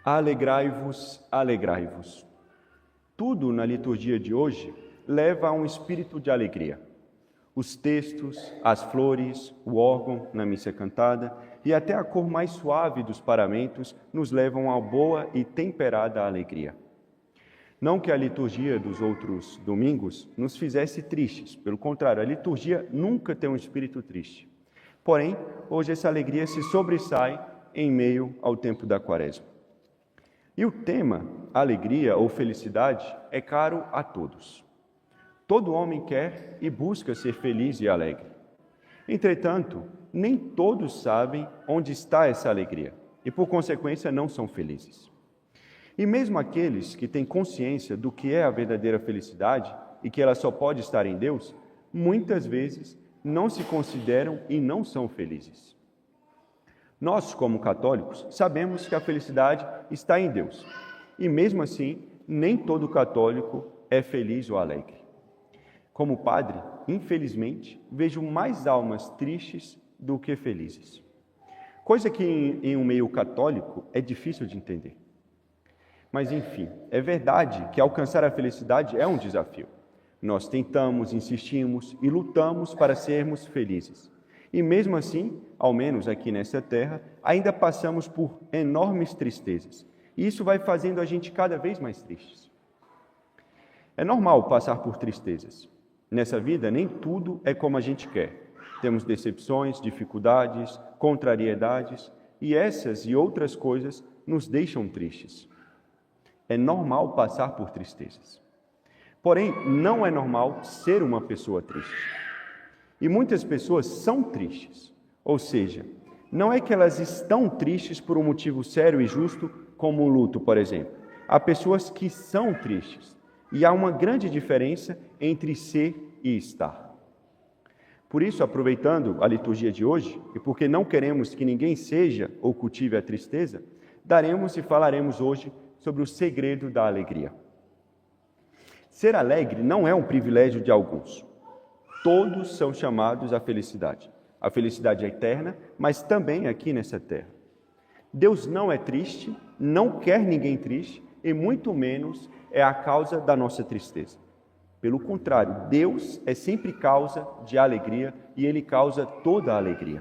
Alegrai-vos, alegrai-vos. Tudo na liturgia de hoje leva a um espírito de alegria. Os textos, as flores, o órgão na missa cantada e até a cor mais suave dos paramentos nos levam a boa e temperada alegria. Não que a liturgia dos outros domingos nos fizesse tristes, pelo contrário, a liturgia nunca tem um espírito triste. Porém, hoje essa alegria se sobressai em meio ao tempo da Quaresma. E o tema, alegria ou felicidade, é caro a todos. Todo homem quer e busca ser feliz e alegre. Entretanto, nem todos sabem onde está essa alegria e, por consequência, não são felizes. E mesmo aqueles que têm consciência do que é a verdadeira felicidade e que ela só pode estar em Deus, muitas vezes não se consideram e não são felizes. Nós, como católicos, sabemos que a felicidade está em Deus. E mesmo assim, nem todo católico é feliz ou alegre. Como padre, infelizmente, vejo mais almas tristes do que felizes. Coisa que em um meio católico é difícil de entender. Mas enfim, é verdade que alcançar a felicidade é um desafio. Nós tentamos, insistimos e lutamos para sermos felizes. E mesmo assim, ao menos aqui nessa terra, ainda passamos por enormes tristezas. E isso vai fazendo a gente cada vez mais tristes. É normal passar por tristezas. Nessa vida, nem tudo é como a gente quer. Temos decepções, dificuldades, contrariedades, e essas e outras coisas nos deixam tristes. É normal passar por tristezas. Porém, não é normal ser uma pessoa triste. E muitas pessoas são tristes, ou seja, não é que elas estão tristes por um motivo sério e justo, como o luto, por exemplo. Há pessoas que são tristes, e há uma grande diferença entre ser e estar. Por isso, aproveitando a liturgia de hoje, e porque não queremos que ninguém seja ou cultive a tristeza, daremos e falaremos hoje sobre o segredo da alegria. Ser alegre não é um privilégio de alguns. Todos são chamados à felicidade. A felicidade é eterna, mas também aqui nessa terra. Deus não é triste, não quer ninguém triste, e muito menos é a causa da nossa tristeza. Pelo contrário, Deus é sempre causa de alegria e Ele causa toda a alegria.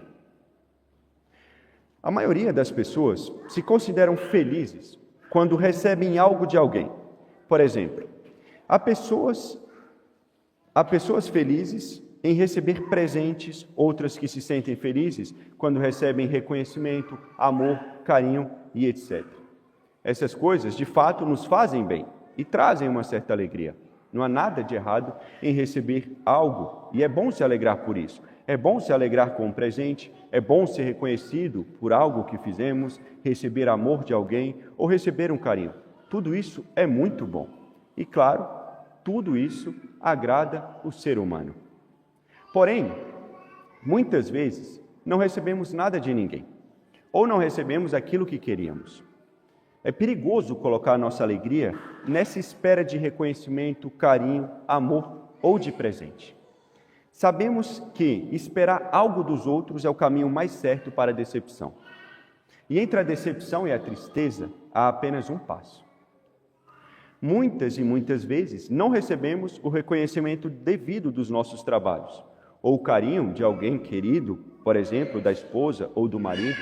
A maioria das pessoas se consideram felizes quando recebem algo de alguém. Por exemplo, há pessoas felizes em receber presentes, outras que se sentem felizes quando recebem reconhecimento, amor, carinho e etc. Essas coisas, de fato, nos fazem bem e trazem uma certa alegria. Não há nada de errado em receber algo, e é bom se alegrar por isso. É bom se alegrar com um presente, é bom ser reconhecido por algo que fizemos, receber amor de alguém ou receber um carinho. Tudo isso é muito bom. E claro, tudo isso agrada o ser humano. Porém, muitas vezes não recebemos nada de ninguém, ou não recebemos aquilo que queríamos. É perigoso colocar a nossa alegria nessa espera de reconhecimento, carinho, amor ou de presente. Sabemos que esperar algo dos outros é o caminho mais certo para a decepção. E entre a decepção e a tristeza há apenas um passo. Muitas e muitas vezes não recebemos o reconhecimento devido dos nossos trabalhos, ou o carinho de alguém querido, por exemplo, da esposa ou do marido.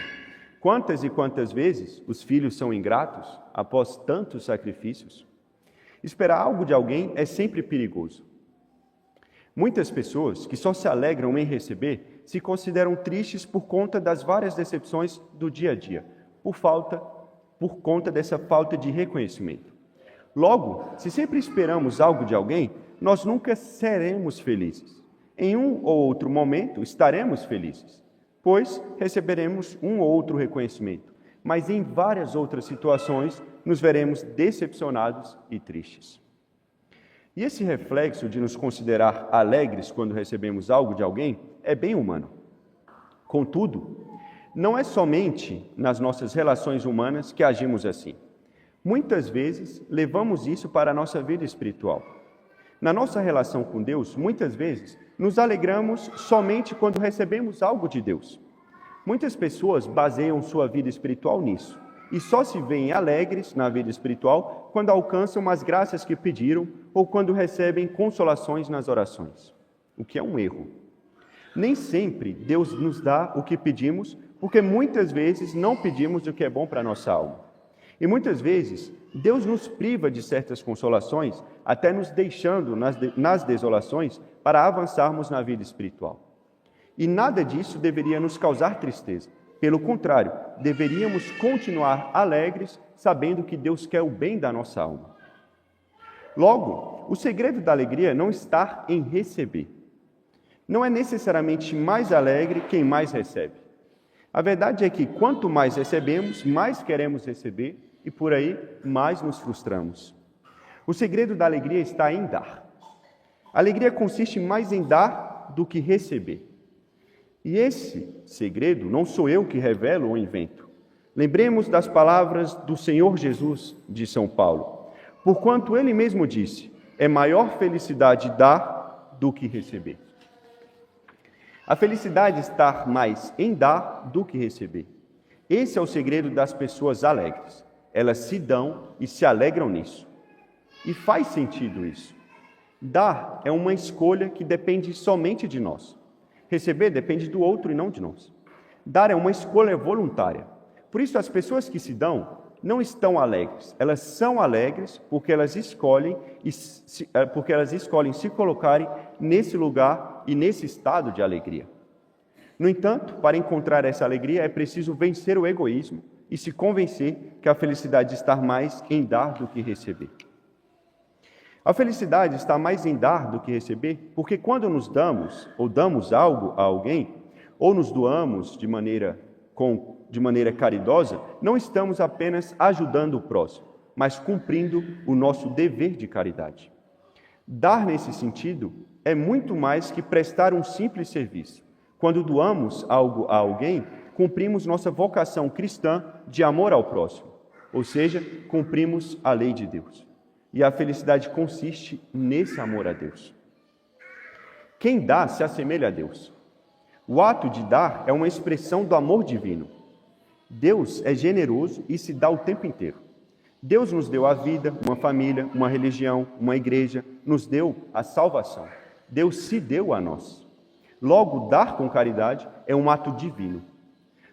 Quantas e quantas vezes os filhos são ingratos após tantos sacrifícios? Esperar algo de alguém é sempre perigoso. Muitas pessoas que só se alegram em receber se consideram tristes por conta das várias decepções do dia a dia, por conta dessa falta de reconhecimento. Logo, se sempre esperamos algo de alguém, nós nunca seremos felizes. Em um ou outro momento estaremos felizes, pois receberemos um ou outro reconhecimento, mas em várias outras situações nos veremos decepcionados e tristes. E esse reflexo de nos considerar alegres quando recebemos algo de alguém é bem humano. Contudo, não é somente nas nossas relações humanas que agimos assim. Muitas vezes levamos isso para a nossa vida espiritual. Na nossa relação com Deus, muitas vezes, nos alegramos somente quando recebemos algo de Deus. Muitas pessoas baseiam sua vida espiritual nisso e só se veem alegres na vida espiritual quando alcançam as graças que pediram ou quando recebem consolações nas orações, o que é um erro. Nem sempre Deus nos dá o que pedimos, porque muitas vezes não pedimos o que é bom para a nossa alma. E muitas vezes Deus nos priva de certas consolações, até nos deixando nas desolações para avançarmos na vida espiritual. E nada disso deveria nos causar tristeza. Pelo contrário, deveríamos continuar alegres, sabendo que Deus quer o bem da nossa alma. Logo, o segredo da alegria não está em receber. Não é necessariamente mais alegre quem mais recebe. A verdade é que quanto mais recebemos, mais queremos receber e por aí mais nos frustramos. O segredo da alegria está em dar. A alegria consiste mais em dar do que receber. E esse segredo não sou eu que revelo ou invento. Lembremos das palavras do Senhor Jesus de São Paulo. Porquanto ele mesmo disse, é maior felicidade dar do que receber. A felicidade está mais em dar do que receber. Esse é o segredo das pessoas alegres. Elas se dão e se alegram nisso. E faz sentido isso. Dar é uma escolha que depende somente de nós. Receber depende do outro e não de nós. Dar é uma escolha voluntária. Por isso, as pessoas que se dão não estão alegres. Elas são alegres porque elas escolhem se colocarem nesse lugar e nesse estado de alegria. No entanto, para encontrar essa alegria, é preciso vencer o egoísmo e se convencer que a felicidade está mais em dar do que receber. A felicidade está mais em dar do que receber, porque quando nos damos ou damos algo a alguém, ou nos doamos de maneira caridosa, não estamos apenas ajudando o próximo, mas cumprindo o nosso dever de caridade. Dar nesse sentido é muito mais que prestar um simples serviço. Quando doamos algo a alguém, cumprimos nossa vocação cristã de amor ao próximo, ou seja, cumprimos a lei de Deus. E a felicidade consiste nesse amor a Deus. Quem dá se assemelha a Deus. O ato de dar é uma expressão do amor divino. Deus é generoso e se dá o tempo inteiro. Deus nos deu a vida, uma família, uma religião, uma igreja, nos deu a salvação. Deus se deu a nós. Logo, dar com caridade é um ato divino.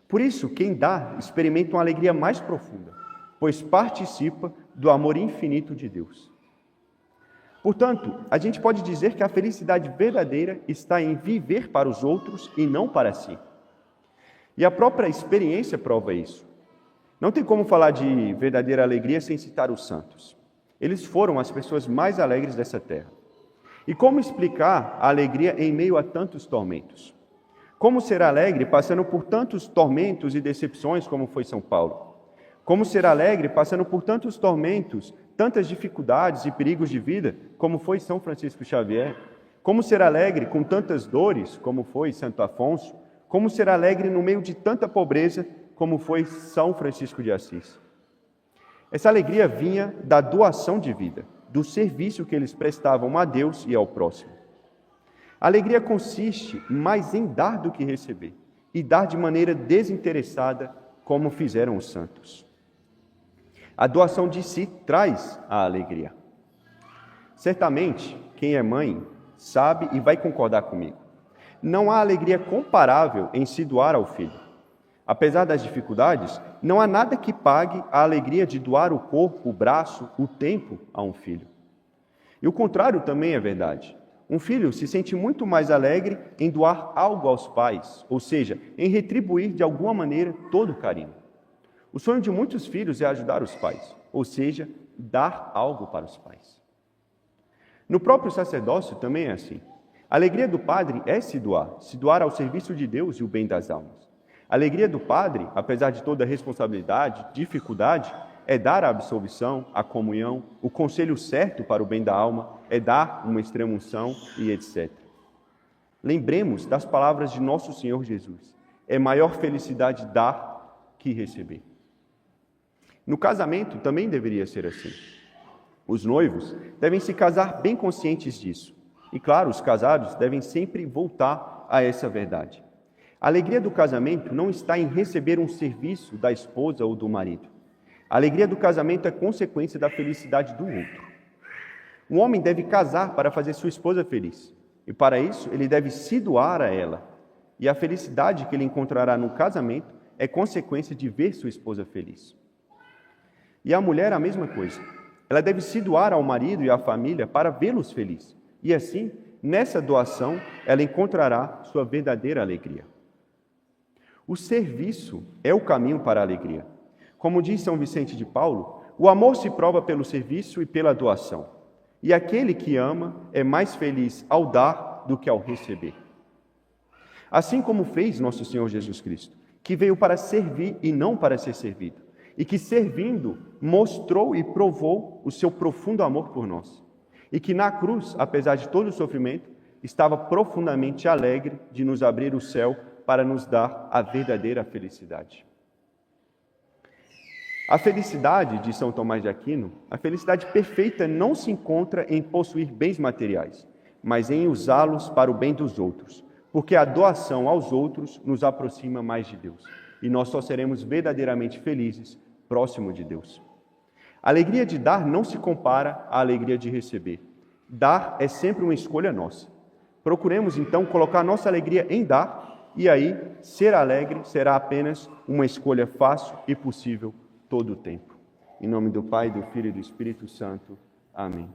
Por isso, quem dá experimenta uma alegria mais profunda, pois participa do amor infinito de Deus. Portanto, a gente pode dizer que a felicidade verdadeira está em viver para os outros e não para si. E a própria experiência prova isso. Não tem como falar de verdadeira alegria sem citar os santos. Eles foram as pessoas mais alegres dessa terra. E como explicar a alegria em meio a tantos tormentos? Como ser alegre passando por tantos tormentos e decepções como foi São Paulo? Como ser alegre passando por tantos tormentos, tantas dificuldades e perigos de vida, como foi São Francisco Xavier? Como ser alegre com tantas dores, como foi Santo Afonso? Como ser alegre no meio de tanta pobreza, como foi São Francisco de Assis? Essa alegria vinha da doação de vida, do serviço que eles prestavam a Deus e ao próximo. A alegria consiste mais em dar do que receber, e dar de maneira desinteressada, como fizeram os santos. A doação de si traz a alegria. Certamente, quem é mãe sabe e vai concordar comigo. Não há alegria comparável em se doar ao filho. Apesar das dificuldades, não há nada que pague a alegria de doar o corpo, o braço, o tempo a um filho. E o contrário também é verdade. Um filho se sente muito mais alegre em doar algo aos pais, ou seja, em retribuir de alguma maneira todo o carinho. O sonho de muitos filhos é ajudar os pais, ou seja, dar algo para os pais. No próprio sacerdócio também é assim. A alegria do padre é se doar ao serviço de Deus e o bem das almas. A alegria do padre, apesar de toda a responsabilidade, dificuldade, é dar a absolvição, a comunhão, o conselho certo para o bem da alma, é dar uma extrema-unção e etc. Lembremos das palavras de nosso Senhor Jesus. É maior felicidade dar que receber. No casamento também deveria ser assim. Os noivos devem se casar bem conscientes disso. E claro, os casados devem sempre voltar a essa verdade. A alegria do casamento não está em receber um serviço da esposa ou do marido. A alegria do casamento é consequência da felicidade do outro. Um homem deve casar para fazer sua esposa feliz. E para isso, ele deve se doar a ela. E a felicidade que ele encontrará no casamento é consequência de ver sua esposa feliz. E a mulher, a mesma coisa. Ela deve se doar ao marido e à família para vê-los felizes. E assim, nessa doação, ela encontrará sua verdadeira alegria. O serviço é o caminho para a alegria. Como diz São Vicente de Paulo, o amor se prova pelo serviço e pela doação. E aquele que ama é mais feliz ao dar do que ao receber. Assim como fez nosso Senhor Jesus Cristo, que veio para servir e não para ser servido, e que servindo mostrou e provou o seu profundo amor por nós, e que na cruz, apesar de todo o sofrimento, estava profundamente alegre de nos abrir o céu para nos dar a verdadeira felicidade. A felicidade, de São Tomás de Aquino, a felicidade perfeita não se encontra em possuir bens materiais, mas em usá-los para o bem dos outros, porque a doação aos outros nos aproxima mais de Deus, e nós só seremos verdadeiramente felizes próximo de Deus. A alegria de dar não se compara à alegria de receber. Dar é sempre uma escolha nossa. Procuremos, então, colocar nossa alegria em dar, e aí, ser alegre será apenas uma escolha fácil e possível todo o tempo. Em nome do Pai, do Filho e do Espírito Santo. Amém.